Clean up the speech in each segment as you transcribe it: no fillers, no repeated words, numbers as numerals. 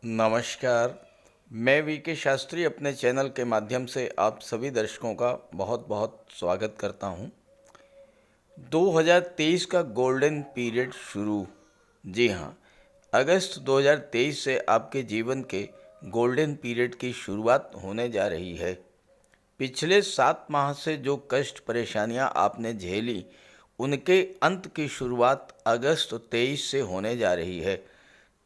नमस्कार। मैं वी के शास्त्री अपने चैनल के माध्यम से आप सभी दर्शकों का बहुत बहुत स्वागत करता हूं। 2023 का गोल्डन पीरियड शुरू। जी हाँ, अगस्त 2023 से आपके जीवन के गोल्डन पीरियड की शुरुआत होने जा रही है। पिछले 7 माह से जो कष्ट परेशानियां आपने झेली, उनके अंत की शुरुआत अगस्त 23 से होने जा रही है।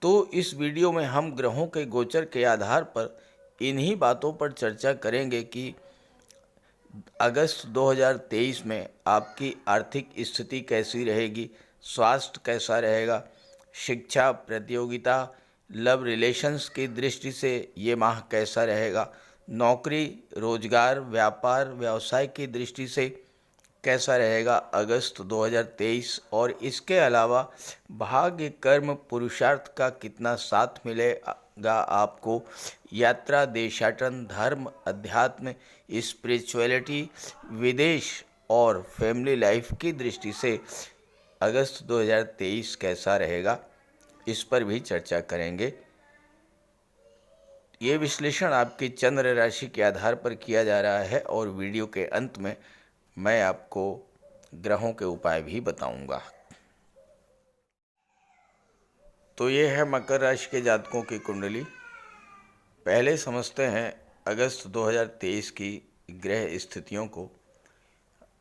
तो इस वीडियो में हम ग्रहों के गोचर के आधार पर इन्हीं बातों पर चर्चा करेंगे कि अगस्त 2023 में आपकी आर्थिक स्थिति कैसी रहेगी, स्वास्थ्य कैसा रहेगा, शिक्षा, प्रतियोगिता, लव रिलेशंस की दृष्टि से ये माह कैसा रहेगा, नौकरी, रोजगार, व्यापार, व्यवसाय की दृष्टि से कैसा रहेगा अगस्त 2023। और इसके अलावा भाग्य, कर्म, पुरुषार्थ का कितना साथ मिलेगा आपको, यात्रा, देशाटन, धर्म, अध्यात्म, स्पिरिचुअलिटी, विदेश और फैमिली लाइफ की दृष्टि से अगस्त 2023 कैसा रहेगा, इस पर भी चर्चा करेंगे। ये विश्लेषण आपकी चंद्र राशि के आधार पर किया जा रहा है और वीडियो के अंत में मैं आपको ग्रहों के उपाय भी बताऊंगा। तो ये है मकर राशि के जातकों की कुंडली। पहले समझते हैं अगस्त 2023 की ग्रह स्थितियों को।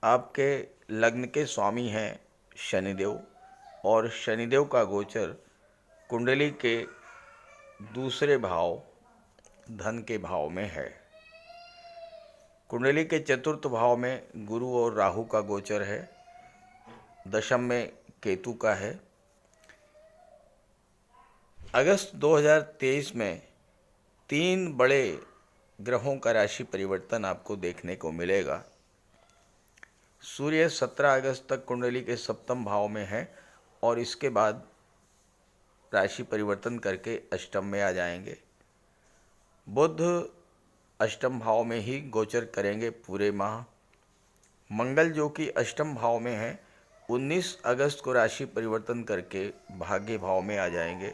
आपके लग्न के स्वामी हैं शनिदेव और शनिदेव का गोचर कुंडली के दूसरे भाव, धन के भाव में है। कुंडली के चतुर्थ भाव में गुरु और राहु का गोचर है, दशम में केतु का है। अगस्त 2023 में 3 बड़े ग्रहों का राशि परिवर्तन आपको देखने को मिलेगा। सूर्य 17 अगस्त तक कुंडली के सप्तम भाव में है और इसके बाद राशि परिवर्तन करके अष्टम में आ जाएंगे। बुध अष्टम भाव में ही गोचर करेंगे पूरे माह। मंगल जो कि अष्टम भाव में है, 19 अगस्त को राशि परिवर्तन करके भाग्य भाव में आ जाएंगे।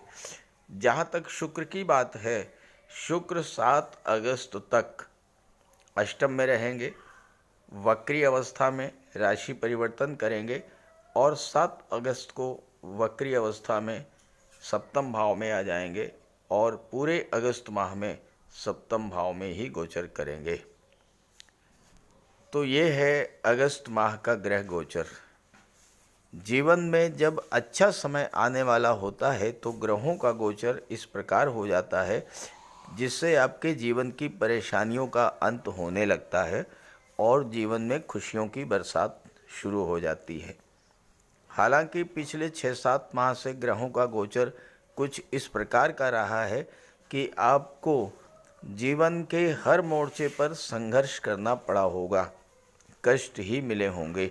जहाँ तक शुक्र की बात है, शुक्र 7 अगस्त तक अष्टम में रहेंगे, वक्री अवस्था में राशि परिवर्तन करेंगे और 7 अगस्त को वक्री अवस्था में सप्तम भाव में आ जाएंगे और पूरे अगस्त माह में सप्तम भाव में ही गोचर करेंगे। तो ये है अगस्त माह का ग्रह गोचर। जीवन में जब अच्छा समय आने वाला होता है तो ग्रहों का गोचर इस प्रकार हो जाता है जिससे आपके जीवन की परेशानियों का अंत होने लगता है और जीवन में खुशियों की बरसात शुरू हो जाती है। हालांकि पिछले 6-7 माह से ग्रहों का गोचर कुछ इस प्रकार का रहा है कि आपको जीवन के हर मोर्चे पर संघर्ष करना पड़ा होगा, कष्ट ही मिले होंगे।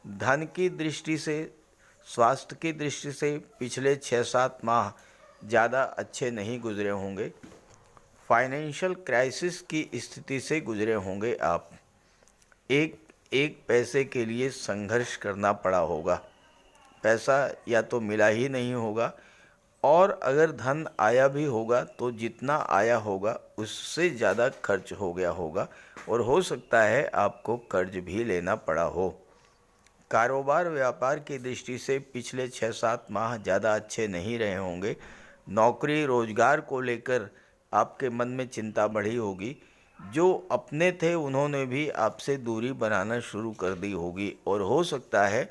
धन की दृष्टि से, स्वास्थ्य की दृष्टि से पिछले 6-7 माह ज़्यादा अच्छे नहीं गुजरे होंगे। फाइनेंशियल क्राइसिस की स्थिति से गुजरे होंगे आप। एक एक पैसे के लिए संघर्ष करना पड़ा होगा, पैसा या तो मिला ही नहीं होगा और अगर धन आया भी होगा तो जितना आया होगा उससे ज़्यादा खर्च हो गया होगा और हो सकता है आपको कर्ज भी लेना पड़ा हो। कारोबार, व्यापार की दृष्टि से पिछले 6-7 माह ज़्यादा अच्छे नहीं रहे होंगे। नौकरी, रोजगार को लेकर आपके मन में चिंता बढ़ी होगी। जो अपने थे उन्होंने भी आपसे दूरी बनाना शुरू कर दी होगी और हो सकता है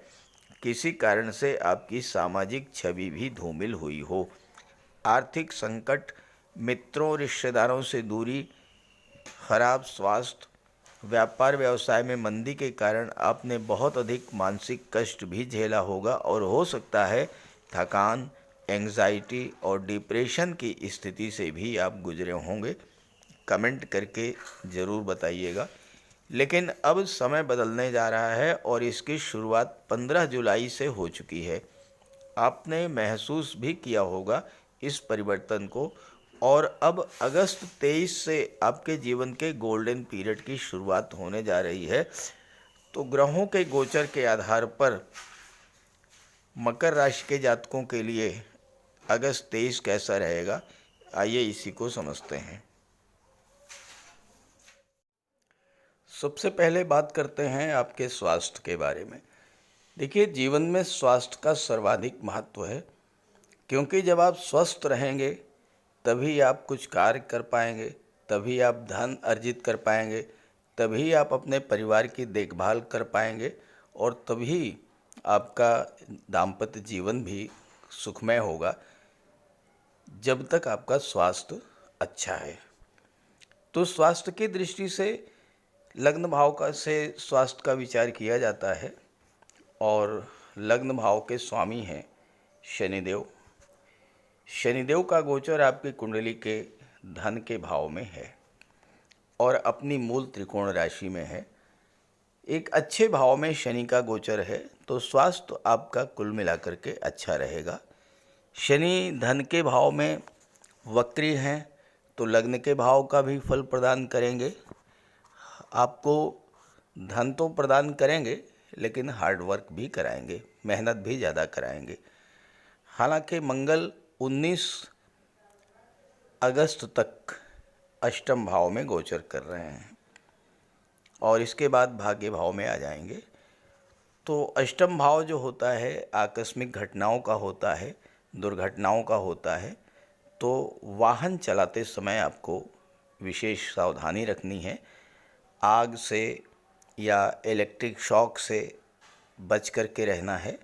किसी कारण से आपकी सामाजिक छवि भी धूमिल हुई हो। आर्थिक संकट, मित्रों रिश्तेदारों से दूरी, खराब स्वास्थ्य, व्यापार व्यवसाय में मंदी के कारण आपने बहुत अधिक मानसिक कष्ट भी झेला होगा और हो सकता है थकान, एंग्जाइटी और डिप्रेशन की स्थिति से भी आप गुजरे होंगे। कमेंट करके ज़रूर बताइएगा। लेकिन अब समय बदलने जा रहा है और इसकी शुरुआत 15 जुलाई से हो चुकी है। आपने महसूस भी किया होगा इस परिवर्तन को और अब अगस्त 23 से आपके जीवन के गोल्डन पीरियड की शुरुआत होने जा रही है। तो ग्रहों के गोचर के आधार पर मकर राशि के जातकों के लिए अगस्त 23 कैसा रहेगा, आइए इसी को समझते हैं। सबसे पहले बात करते हैं आपके स्वास्थ्य के बारे में। देखिए, जीवन में स्वास्थ्य का सर्वाधिक महत्व है, क्योंकि जब आप स्वस्थ रहेंगे तभी आप कुछ कार्य कर पाएंगे, तभी आप धन अर्जित कर पाएंगे, तभी आप अपने परिवार की देखभाल कर पाएंगे और तभी आपका दाम्पत्य जीवन भी सुखमय होगा, जब तक आपका स्वास्थ्य अच्छा है। तो स्वास्थ्य की दृष्टि से लग्न भाव का से स्वास्थ्य का विचार किया जाता है और लग्न भाव के स्वामी हैं शनिदेव। शनिदेव का गोचर आपकी कुंडली के धन के भाव में है और अपनी मूल त्रिकोण राशि में है। एक अच्छे भाव में शनि का गोचर है तो स्वास्थ्य आपका कुल मिलाकर के अच्छा रहेगा। शनि धन के भाव में वक्री हैं तो लग्न के भाव का भी फल प्रदान करेंगे। आपको धन तो प्रदान करेंगे लेकिन हार्ड वर्क भी कराएंगे, मेहनत भी ज़्यादा कराएंगे। हालांकि मंगल 19 अगस्त तक अष्टम भाव में गोचर कर रहे हैं और इसके बाद भाग्य भाव में आ जाएंगे। तो अष्टम भाव जो होता है आकस्मिक घटनाओं का होता है, दुर्घटनाओं का होता है। तो वाहन चलाते समय आपको विशेष सावधानी रखनी है। आग से या इलेक्ट्रिक शॉक से बच कर के रहना है।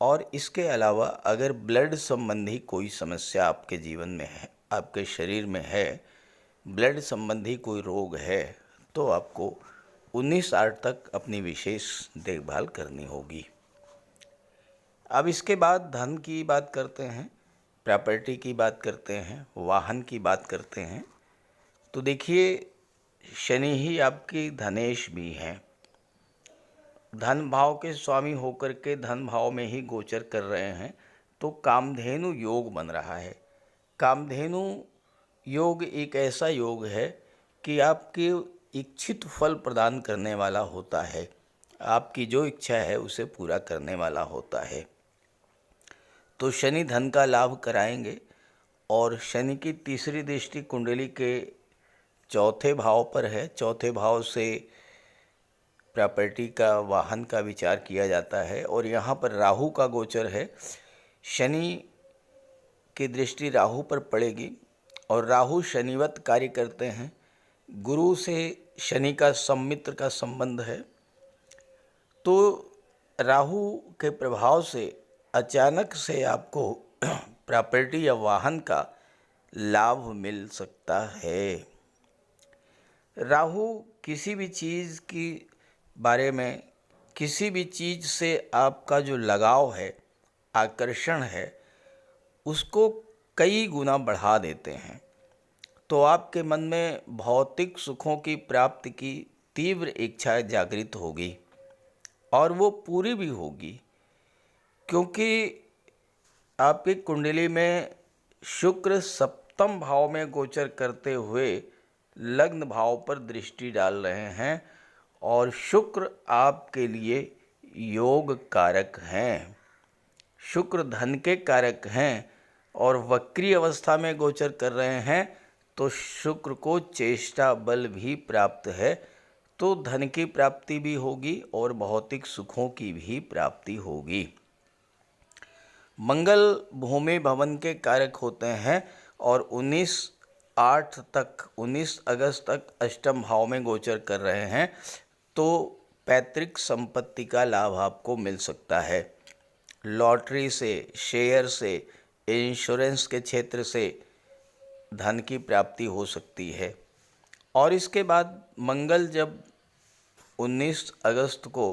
और इसके अलावा अगर ब्लड संबंधी कोई समस्या आपके जीवन में है, आपके शरीर में है, ब्लड संबंधी कोई रोग है, तो आपको 19/8 तक अपनी विशेष देखभाल करनी होगी। अब इसके बाद धन की बात करते हैं, प्रॉपर्टी की बात करते हैं, वाहन की बात करते हैं। तो देखिए, शनि ही आपकी धनेश भी हैं। धन भाव के स्वामी होकर के धन भाव में ही गोचर कर रहे हैं तो कामधेनु योग बन रहा है। कामधेनु योग एक ऐसा योग है कि आपके इच्छित फल प्रदान करने वाला होता है। आपकी जो इच्छा है उसे पूरा करने वाला होता है। तो शनि धन का लाभ कराएंगे और शनि की तीसरी दृष्टि कुंडली के चौथे भाव पर है। चौथे भाव से प्रॉपर्टी का, वाहन का विचार किया जाता है और यहाँ पर राहु का गोचर है। शनि की दृष्टि राहु पर पड़ेगी और राहु शनिवत कार्य करते हैं। गुरु से शनि का सम्मित्र का संबंध है। तो राहु के प्रभाव से अचानक से आपको प्रॉपर्टी या वाहन का लाभ मिल सकता है। राहु किसी भी चीज़ की बारे में, किसी भी चीज़ से आपका जो लगाव है, आकर्षण है, उसको कई गुना बढ़ा देते हैं। तो आपके मन में भौतिक सुखों की प्राप्ति की तीव्र इच्छा जागृत होगी और वो पूरी भी होगी, क्योंकि आपकी कुंडली में शुक्र सप्तम भाव में गोचर करते हुए लग्न भाव पर दृष्टि डाल रहे हैं और शुक्र आपके लिए योग कारक हैं। शुक्र धन के कारक हैं और वक्री अवस्था में गोचर कर रहे हैं तो शुक्र को चेष्टा बल भी प्राप्त है। तो धन की प्राप्ति भी होगी और भौतिक सुखों की भी प्राप्ति होगी। मंगल भूमि भवन के कारक होते हैं और 19 अगस्त तक अष्टम भाव में गोचर कर रहे हैं तो पैतृक संपत्ति का लाभ आपको मिल सकता है। लॉटरी से, शेयर से, इंश्योरेंस के क्षेत्र से धन की प्राप्ति हो सकती है। और इसके बाद मंगल जब 19 अगस्त को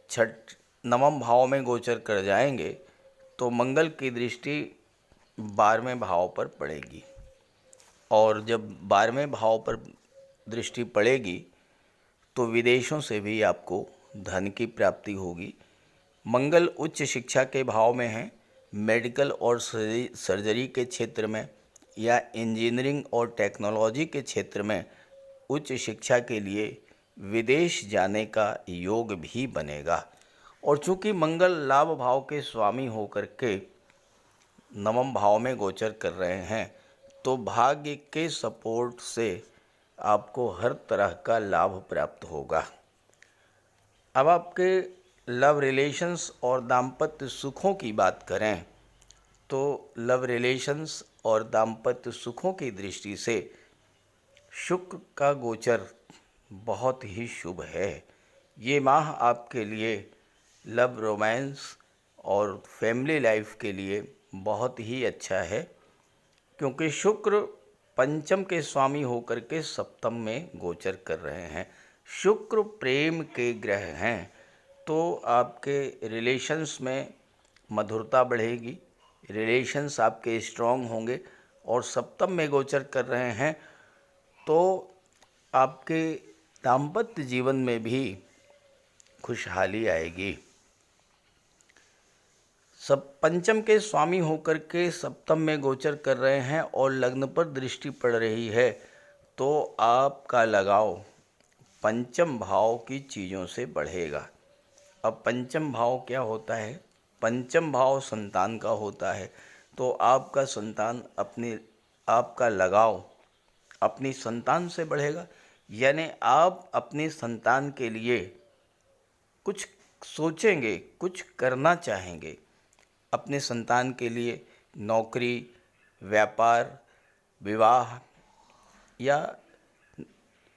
नवम भाव में गोचर कर जाएंगे तो मंगल की दृष्टि 12वें भाव पर पड़ेगी और जब 12वें भाव पर दृष्टि पड़ेगी तो विदेशों से भी आपको धन की प्राप्ति होगी। मंगल उच्च शिक्षा के भाव में है। मेडिकल और सर्जरी के क्षेत्र में या इंजीनियरिंग और टेक्नोलॉजी के क्षेत्र में उच्च शिक्षा के लिए विदेश जाने का योग भी बनेगा। और चूंकि मंगल लाभ भाव के स्वामी होकर के नवम भाव में गोचर कर रहे हैं, तो भाग्य के सपोर्ट से आपको हर तरह का लाभ प्राप्त होगा। अब आपके लव रिलेशंस और दाम्पत्य सुखों की बात करें तो लव रिलेशंस और दाम्पत्य सुखों की दृष्टि से शुक्र का गोचर बहुत ही शुभ है। ये माह आपके लिए लव, रोमांस और फैमिली लाइफ के लिए बहुत ही अच्छा है, क्योंकि शुक्र पंचम के स्वामी होकर के सप्तम में गोचर कर रहे हैं। शुक्र प्रेम के ग्रह हैं, तो आपके रिलेशंस में मधुरता बढ़ेगी, रिलेशंस आपके स्ट्रॉन्ग होंगे। और सप्तम में गोचर कर रहे हैं तो आपके दाम्पत्य जीवन में भी खुशहाली आएगी। सब पंचम के स्वामी होकर के सप्तम में गोचर कर रहे हैं और लग्न पर दृष्टि पड़ रही है, तो आपका लगाव पंचम भाव की चीज़ों से बढ़ेगा। अब पंचम भाव क्या होता है? पंचम भाव संतान का होता है, तो आपका संतान आपका लगाव अपनी संतान से बढ़ेगा। यानी आप अपनी संतान के लिए कुछ सोचेंगे, कुछ करना चाहेंगे। अपने संतान के लिए नौकरी, व्यापार, विवाह या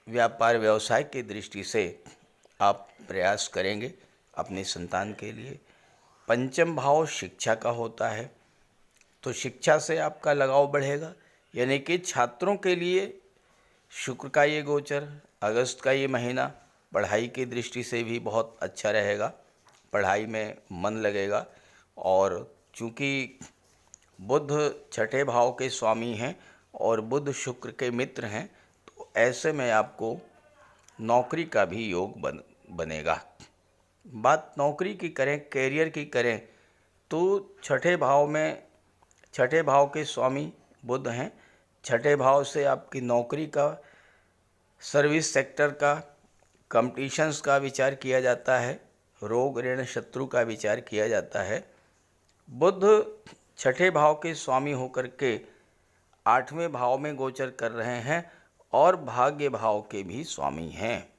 व्यापार व्यवसाय की दृष्टि से आप प्रयास करेंगे अपने संतान के लिए। पंचम भाव शिक्षा का होता है, तो शिक्षा से आपका लगाव बढ़ेगा। यानी कि छात्रों के लिए शुक्र का ये गोचर, अगस्त का ये महीना पढ़ाई की दृष्टि से भी बहुत अच्छा रहेगा, पढ़ाई में मन लगेगा। और चूँकि बुध छठे भाव के स्वामी हैं और बुध शुक्र के मित्र हैं, तो ऐसे में आपको नौकरी का भी योग बनेगा। बात नौकरी की करें, कैरियर की करें, तो छठे भाव के स्वामी बुध हैं। छठे भाव से आपकी नौकरी का, सर्विस सेक्टर का, कंपटीशंस का विचार किया जाता है, रोग ऋण शत्रु का विचार किया जाता है। बुध छठे भाव के स्वामी होकर के आठवें भाव में गोचर कर रहे हैं और भाग्य भाव के भी स्वामी हैं।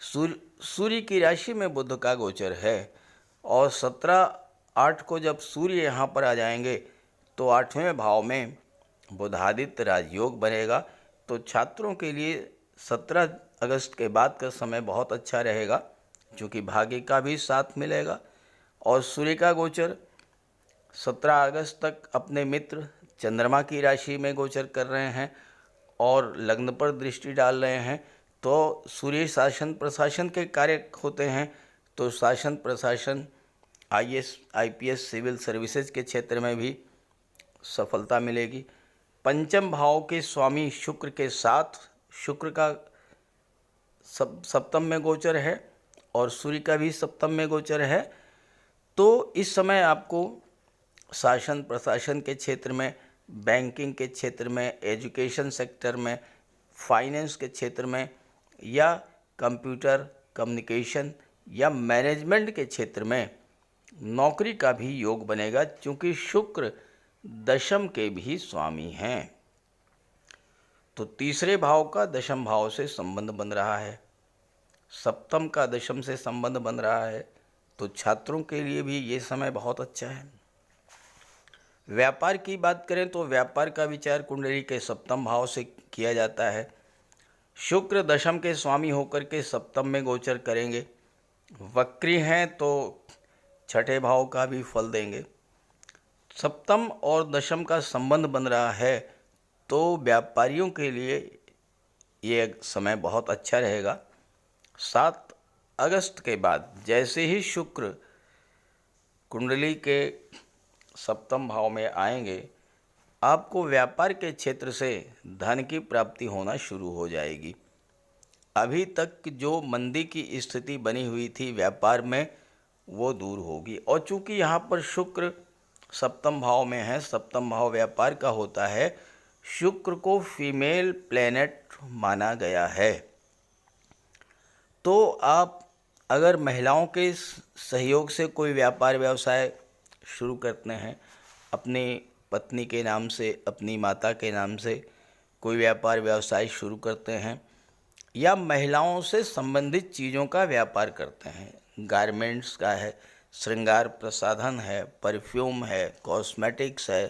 सूर्य की राशि में बुध का गोचर है और 17/8 को जब सूर्य यहाँ पर आ जाएंगे तो आठवें भाव में बुधादित्य राजयोग बनेगा। तो छात्रों के लिए 17 अगस्त के बाद का समय बहुत अच्छा रहेगा, क्योंकि भाग्य का भी साथ मिलेगा। और सूर्य का गोचर 17 अगस्त तक अपने मित्र चंद्रमा की राशि में गोचर कर रहे हैं और लग्न पर दृष्टि डाल रहे हैं। तो सूर्य शासन प्रशासन के कार्य होते हैं, तो शासन प्रशासन, IAS IPS सिविल सर्विसेज के क्षेत्र में भी सफलता मिलेगी। पंचम भाव के स्वामी शुक्र के साथ शुक्र का सप्तम में गोचर है और सूर्य का भी सप्तम में गोचर है। तो इस समय आपको शासन प्रशासन के क्षेत्र में, बैंकिंग के क्षेत्र में, एजुकेशन सेक्टर में, फाइनेंस के क्षेत्र में या कंप्यूटर कम्युनिकेशन या मैनेजमेंट के क्षेत्र में नौकरी का भी योग बनेगा, क्योंकि शुक्र दशम के भी स्वामी हैं। तो तीसरे भाव का दशम भाव से संबंध बन रहा है, सप्तम का दशम से संबंध बन रहा है, तो छात्रों के लिए भी ये समय बहुत अच्छा है। व्यापार की बात करें तो व्यापार का विचार कुंडली के सप्तम भाव से किया जाता है। शुक्र दशम के स्वामी होकर के सप्तम में गोचर करेंगे, वक्री हैं तो छठे भाव का भी फल देंगे। सप्तम और दशम का संबंध बन रहा है, तो व्यापारियों के लिए ये समय बहुत अच्छा रहेगा। 7 अगस्त के बाद जैसे ही शुक्र कुंडली के सप्तम भाव में आएंगे, आपको व्यापार के क्षेत्र से धन की प्राप्ति होना शुरू हो जाएगी। अभी तक जो मंदी की स्थिति बनी हुई थी व्यापार में, वो दूर होगी। और चूंकि यहाँ पर शुक्र सप्तम भाव में है, सप्तम भाव व्यापार का होता है, शुक्र को फीमेल प्लैनेट माना गया है। तो आप अगर महिलाओं के सहयोग से कोई व्यापार व्यवसाय शुरू करते हैं अपनी पत्नी के नाम से, अपनी माता के नाम से कोई व्यापार व्यवसाय शुरू करते हैं, या महिलाओं से संबंधित चीज़ों का व्यापार करते हैं। गारमेंट्स का है, श्रृंगार प्रसाधन है, परफ्यूम है, कॉस्मेटिक्स है,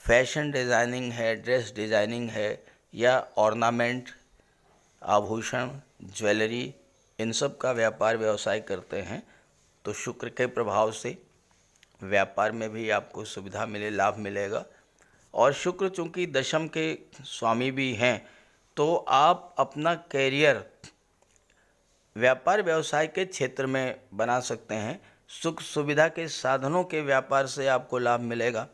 फैशन डिज़ाइनिंग है, ड्रेस डिज़ाइनिंग है, या ऑर्नामेंट, आभूषण, ज्वेलरी, इन सब का व्यापार व्यवसाय करते हैं, तो शुक्र के प्रभाव से व्यापार में भी आपको सुविधा मिले, लाभ मिलेगा। और शुक्र चूँकि दशम के स्वामी भी हैं, तो आप अपना कैरियर व्यापार व्यवसाय के क्षेत्र में बना सकते हैं। सुख सुविधा के साधनों के व्यापार से आपको लाभ मिलेगा।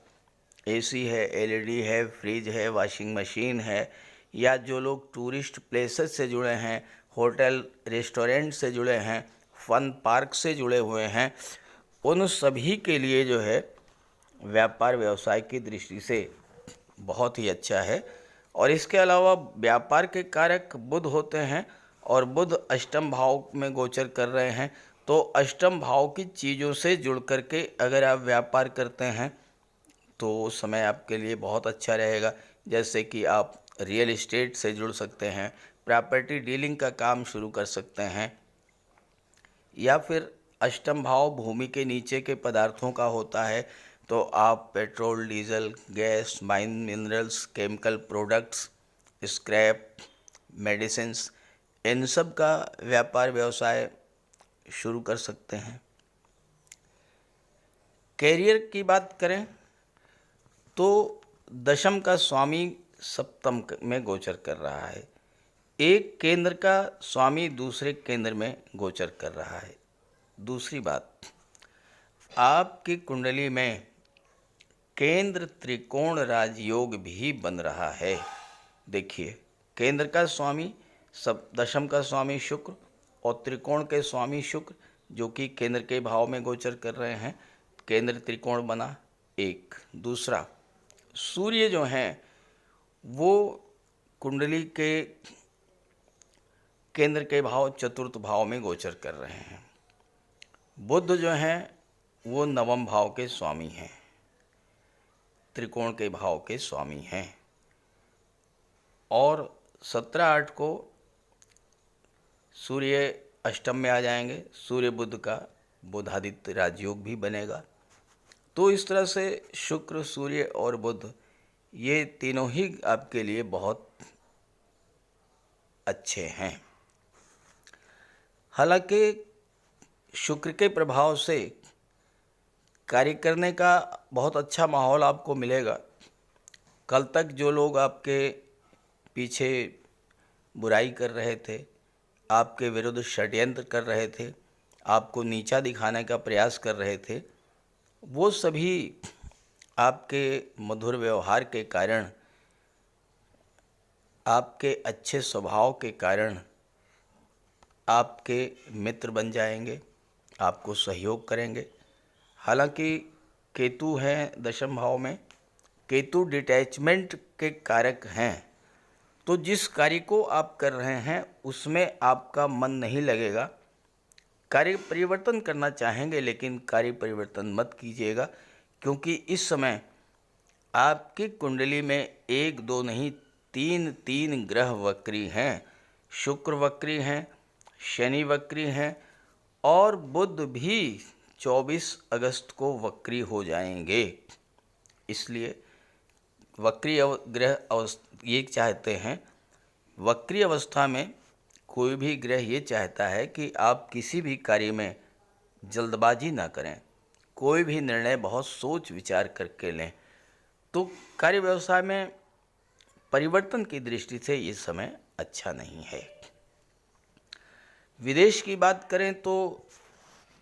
एसी है, एलईडी है, फ्रिज है, वॉशिंग मशीन है, या जो लोग टूरिस्ट प्लेसेस से जुड़े हैं, होटल रेस्टोरेंट से जुड़े हैं, फन पार्क से जुड़े हुए हैं, उन सभी के लिए जो है व्यापार व्यवसाय की दृष्टि से बहुत ही अच्छा है। और इसके अलावा व्यापार के कारक बुध होते हैं, और बुध अष्टम भाव में गोचर कर रहे हैं, तो अष्टम भाव की चीज़ों से जुड़ करके अगर आप व्यापार करते हैं तो समय आपके लिए बहुत अच्छा रहेगा। जैसे कि आप रियल एस्टेट से जुड़ सकते हैं, प्रॉपर्टी डीलिंग का काम शुरू कर सकते हैं, या फिर अष्टम भाव भूमि के नीचे के पदार्थों का होता है, तो आप petrol, diesel, gas, mine minerals, chemical products, scrap, medicines, इन सब का व्यापार व्यवसाय शुरू कर सकते हैं। कैरियर की बात करें तो दशम का स्वामी सप्तम में गोचर कर रहा है, एक केंद्र का स्वामी दूसरे केंद्र में गोचर कर रहा है। दूसरी बात, आपकी कुंडली में केंद्र त्रिकोण राजयोग भी बन रहा है। देखिए, केंद्र का स्वामी दशम का स्वामी शुक्र और त्रिकोण के स्वामी शुक्र, जो कि केंद्र के भाव में गोचर कर रहे हैं, केंद्र त्रिकोण बना एक। दूसरा, सूर्य जो हैं वो कुंडली के केंद्र के भाव चतुर्थ भाव में गोचर कर रहे हैं। बुध जो हैं वो नवम भाव के स्वामी हैं, त्रिकोण के भाव के स्वामी हैं, और 17/8 को सूर्य अष्टम में आ जाएंगे। सूर्य बुध का बुधादित्य राजयोग भी बनेगा। तो इस तरह से शुक्र, सूर्य और बुध ये तीनों ही आपके लिए बहुत अच्छे हैं। हालांकि शुक्र के प्रभाव से कार्य करने का बहुत अच्छा माहौल आपको मिलेगा। कल तक जो लोग आपके पीछे बुराई कर रहे थे, आपके विरुद्ध षड्यंत्र कर रहे थे, आपको नीचा दिखाने का प्रयास कर रहे थे, वो सभी आपके मधुर व्यवहार के कारण, आपके अच्छे स्वभाव के कारण आपके मित्र बन जाएंगे, आपको सहयोग करेंगे। हालांकि केतु हैं दशम भाव में, केतु डिटैचमेंट के कारक हैं, तो जिस कार्य को आप कर रहे हैं उसमें आपका मन नहीं लगेगा। कार्य परिवर्तन करना चाहेंगे, लेकिन कार्य परिवर्तन मत कीजिएगा, क्योंकि इस समय आपकी कुंडली में 1 2 नहीं 3 ग्रह वक्री हैं। शुक्र वक्री हैं, शनि वक्री हैं, और बुध भी 24 अगस्त को वक्री हो जाएंगे। इसलिए वक्री ग्रह ये चाहते हैं, वक्री अवस्था में कोई भी ग्रह ये चाहता है कि आप किसी भी कार्य में जल्दबाजी ना करें, कोई भी निर्णय बहुत सोच विचार करके लें। तो कार्य व्यवसाय में परिवर्तन की दृष्टि से ये समय अच्छा नहीं है। विदेश की बात करें तो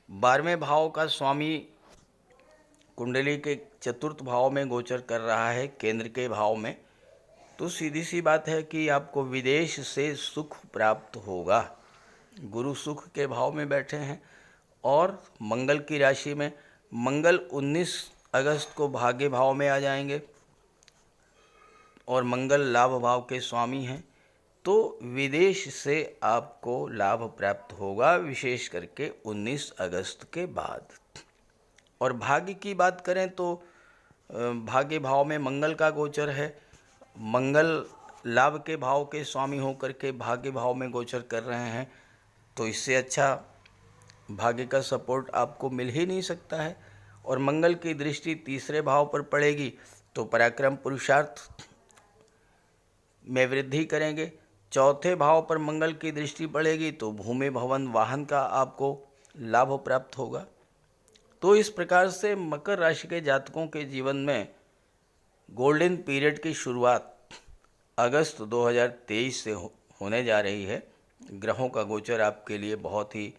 12वें भाव का स्वामी कुंडली के चतुर्थ भाव में गोचर कर रहा है, केंद्र के भाव में। तो सीधी सी बात है कि आपको विदेश से सुख प्राप्त होगा। गुरु सुख के भाव में बैठे हैं, और मंगल की राशि में मंगल 19 अगस्त को भाग्य भाव में आ जाएंगे, और मंगल लाभ भाव के स्वामी हैं। तो विदेश से आपको लाभ प्राप्त होगा, विशेष करके 19 अगस्त के बाद। और भाग्य की बात करें तो भाग्य भाव में मंगल का गोचर है। मंगल लाभ के भाव के स्वामी होकर के भाग्य भाव में गोचर कर रहे हैं, तो इससे अच्छा भाग्य का सपोर्ट आपको मिल ही नहीं सकता है। और मंगल की दृष्टि तीसरे भाव पर पड़ेगी तो पराक्रम पुरुषार्थ में वृद्धि करेंगे। चौथे भाव पर मंगल की दृष्टि पड़ेगी तो भूमि भवन वाहन का आपको लाभ प्राप्त होगा। तो इस प्रकार से मकर राशि के जातकों के जीवन में गोल्डन पीरियड की शुरुआत अगस्त 2023 से होने जा रही है। ग्रहों का गोचर आपके लिए बहुत ही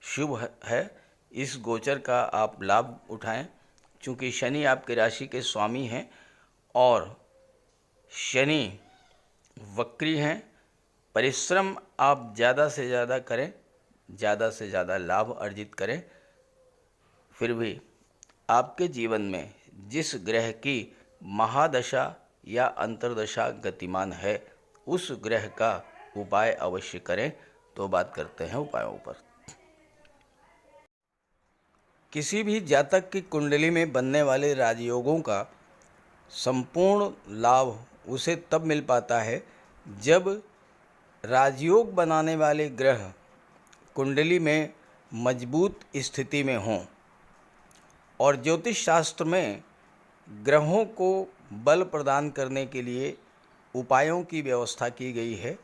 शुभ है। इस गोचर का आप लाभ उठाएं, क्योंकि शनि आपके राशि के स्वामी हैं और शनि वक्री हैं। परिश्रम आप ज़्यादा से ज़्यादा करें, ज़्यादा से ज़्यादा लाभ अर्जित करें। फिर भी आपके जीवन में जिस ग्रह की महादशा या अंतर्दशा गतिमान है, उस ग्रह का उपाय अवश्य करें। तो बात करते हैं उपायों पर। किसी भी जातक की कुंडली में बनने वाले राजयोगों का संपूर्ण लाभ उसे तब मिल पाता है जब राजयोग बनाने वाले ग्रह कुंडली में मजबूत स्थिति में हों। और ज्योतिष शास्त्र में ग्रहों को बल प्रदान करने के लिए उपायों की व्यवस्था की गई है।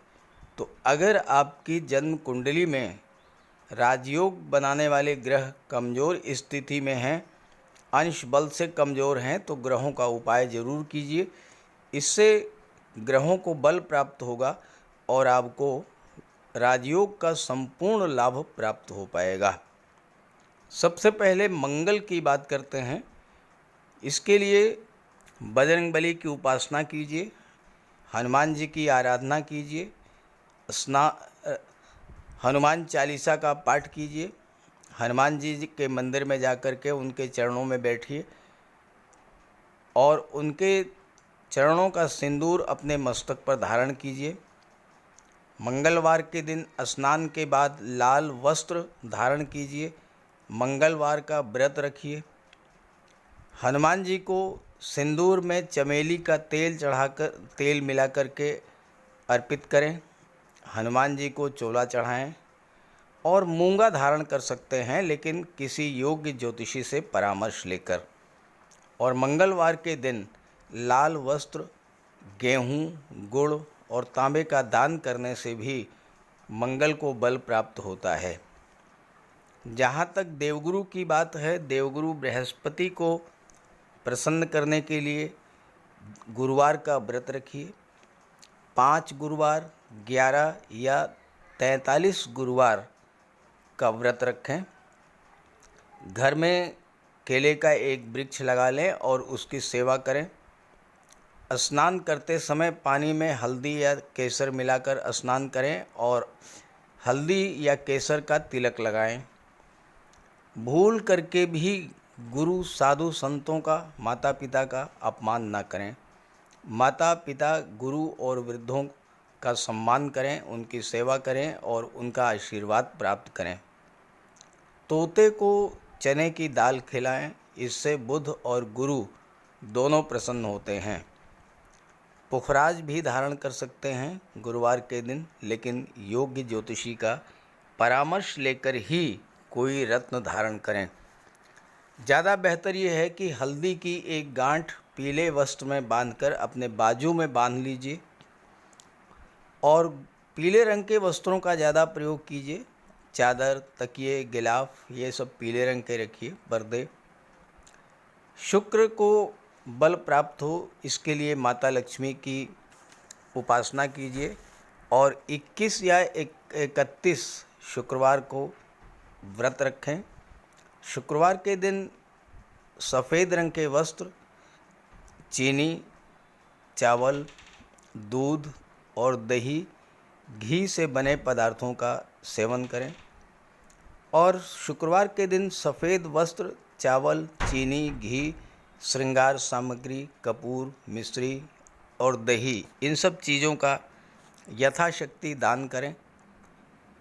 तो अगर आपकी जन्म कुंडली में राजयोग बनाने वाले ग्रह कमज़ोर स्थिति में हैं, अंश बल से कमज़ोर हैं, तो ग्रहों का उपाय ज़रूर कीजिए। इससे ग्रहों को बल प्राप्त होगा और आपको राजयोग का संपूर्ण लाभ प्राप्त हो पाएगा। सबसे पहले मंगल की बात करते हैं। इसके लिए बजरंगबली की उपासना कीजिए, हनुमान जी की आराधना कीजिए, हनुमान चालीसा का पाठ कीजिए, हनुमान जी के मंदिर में जाकर के उनके चरणों में बैठिए और उनके चरणों का सिंदूर अपने मस्तक पर धारण कीजिए। मंगलवार के दिन स्नान के बाद लाल वस्त्र धारण कीजिए, मंगलवार का व्रत रखिए। हनुमान जी को सिंदूर में चमेली का तेल मिला करके अर्पित करें। हनुमान जी को चोला चढ़ाएं और मूंगा धारण कर सकते हैं, लेकिन किसी योग्य ज्योतिषी से परामर्श लेकर। और मंगलवार के दिन लाल वस्त्र, गेहूँ, गुड़ और तांबे का दान करने से भी मंगल को बल प्राप्त होता है। जहाँ तक देवगुरु की बात है, देवगुरु बृहस्पति को प्रसन्न करने के लिए गुरुवार का व्रत रखिए। 5 गुरुवार, 11 या 43 गुरुवार का व्रत रखें। घर में केले का एक वृक्ष लगा लें और उसकी सेवा करें। स्नान करते समय पानी में हल्दी या केसर मिलाकर स्नान करें और हल्दी या केसर का तिलक लगाएं। भूल करके भी गुरु, साधु, संतों का, माता पिता का अपमान ना करें। माता पिता, गुरु और वृद्धों का सम्मान करें, उनकी सेवा करें और उनका आशीर्वाद प्राप्त करें। तोते को चने की दाल खिलाएं, इससे बुध और गुरु दोनों प्रसन्न होते हैं। पुखराज भी धारण कर सकते हैं गुरुवार के दिन, लेकिन योग्य ज्योतिषी का परामर्श लेकर ही कोई रत्न धारण करें। ज़्यादा बेहतर ये है कि हल्दी की एक गांठ पीले वस्त्र में बांधकर अपने बाजू में बांध लीजिए और पीले रंग के वस्त्रों का ज़्यादा प्रयोग कीजिए। चादर, तकिए, गिलाफ ये सब पीले रंग के रखिए, पर्दे। शुक्र को बल प्राप्त हो, इसके लिए माता लक्ष्मी की उपासना कीजिए और 21 या 31 शुक्रवार को व्रत रखें। शुक्रवार के दिन सफ़ेद रंग के वस्त्र, चीनी, चावल, दूध और दही, घी से बने पदार्थों का सेवन करें। और शुक्रवार के दिन सफ़ेद वस्त्र, चावल, चीनी, घी, श्रृंगार सामग्री, कपूर, मिश्री और दही, इन सब चीज़ों का यथाशक्ति दान करें।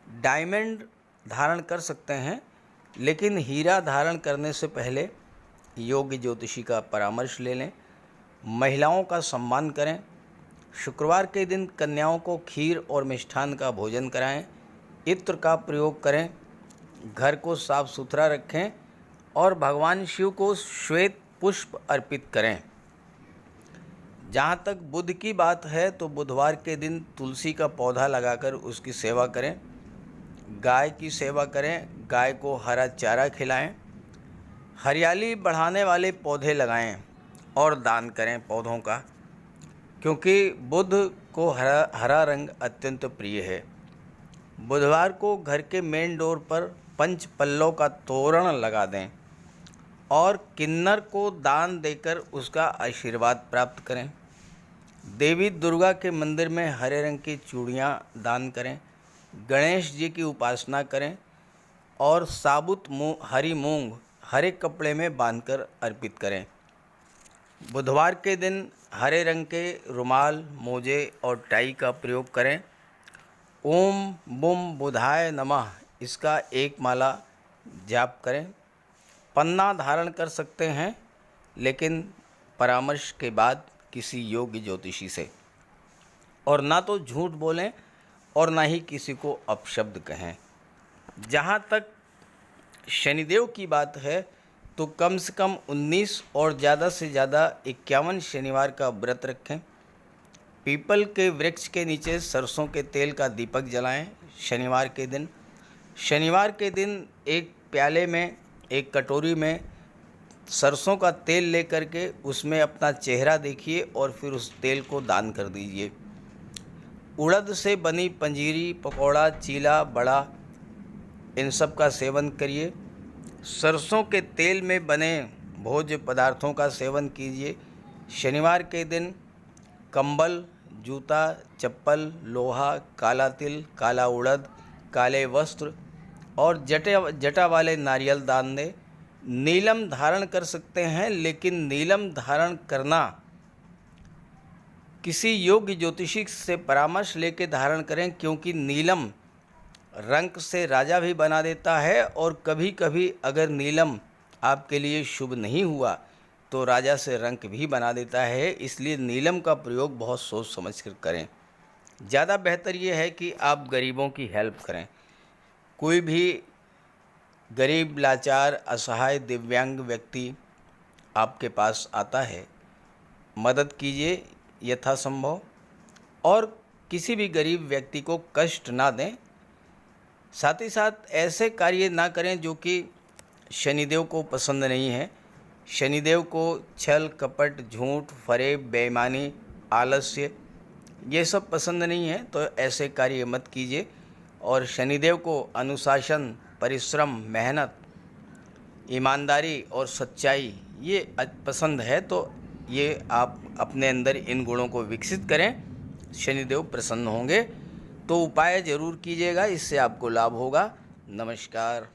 डायमंड धारण कर सकते हैं, लेकिन हीरा धारण करने से पहले योग्य ज्योतिषी का परामर्श ले लें। महिलाओं का सम्मान करें। शुक्रवार के दिन कन्याओं को खीर और मिष्ठान का भोजन कराएं। इत्र का प्रयोग करें। घर को साफ सुथरा रखें और भगवान शिव को श्वेत पुष्प अर्पित करें। जहाँ तक बुध की बात है तो बुधवार के दिन तुलसी का पौधा लगाकर उसकी सेवा करें। गाय की सेवा करें। गाय को हरा चारा खिलाएं। हरियाली बढ़ाने वाले पौधे लगाएं और दान करें पौधों का, क्योंकि बुध को हरा रंग अत्यंत प्रिय है। बुधवार को घर के मेन डोर पर पंच पल्लव का तोरण लगा दें और किन्नर को दान देकर उसका आशीर्वाद प्राप्त करें। देवी दुर्गा के मंदिर में हरे रंग की चूड़ियाँ दान करें। गणेश जी की उपासना करें और साबुत हरी मूंग हरे कपड़े में बांधकर अर्पित करें। बुधवार के दिन हरे रंग के रुमाल, मोजे और टाई का प्रयोग करें। ओम बुम बुधाय नमः इसका एक माला जाप करें। पन्ना धारण कर सकते हैं, लेकिन परामर्श के बाद किसी योग्य ज्योतिषी से। और ना तो झूठ बोलें और ना ही किसी को अपशब्द कहें। जहाँ तक शनिदेव की बात है तो कम से कम 19 और ज़्यादा से ज़्यादा 51 शनिवार का व्रत रखें। पीपल के वृक्ष के नीचे सरसों के तेल का दीपक जलाएं शनिवार के दिन। शनिवार के दिन एक प्याले में, एक कटोरी में सरसों का तेल लेकर के उसमें अपना चेहरा देखिए और फिर उस तेल को दान कर दीजिए। उड़द से बनी पंजीरी, पकौड़ा, चीला, बड़ा, इन सब का सेवन करिए। सरसों के तेल में बने भोज्य पदार्थों का सेवन कीजिए। शनिवार के दिन कंबल, जूता, चप्पल, लोहा, काला तिल, काला उड़द, काले वस्त्र और जटा वाले नारियल दान दें। नीलम धारण कर सकते हैं, लेकिन नीलम धारण करना किसी योग्य ज्योतिषी से परामर्श लेकर धारण करें, क्योंकि नीलम रंग से राजा भी बना देता है और कभी कभी अगर नीलम आपके लिए शुभ नहीं हुआ तो राजा से रंक भी बना देता है। इसलिए नीलम का प्रयोग बहुत सोच समझ कर करें। ज़्यादा बेहतर ये है कि आप गरीबों की हेल्प करें। कोई भी गरीब, लाचार, असहाय, दिव्यांग व्यक्ति आपके पास आता है, मदद कीजिए यथासंभव और किसी भी गरीब व्यक्ति को कष्ट ना दें। साथ ही साथ ऐसे कार्य ना करें जो कि शनिदेव को पसंद नहीं है। शनिदेव को छल, कपट, झूठ, फरेब, बेईमानी, आलस्य ये सब पसंद नहीं है, तो ऐसे कार्य मत कीजिए। और शनिदेव को अनुशासन, परिश्रम, मेहनत, ईमानदारी और सच्चाई ये पसंद है, तो ये आप अपने अंदर इन गुणों को विकसित करें। शनिदेव प्रसन्न होंगे। तो उपाय ज़रूर कीजिएगा, इससे आपको लाभ होगा। नमस्कार।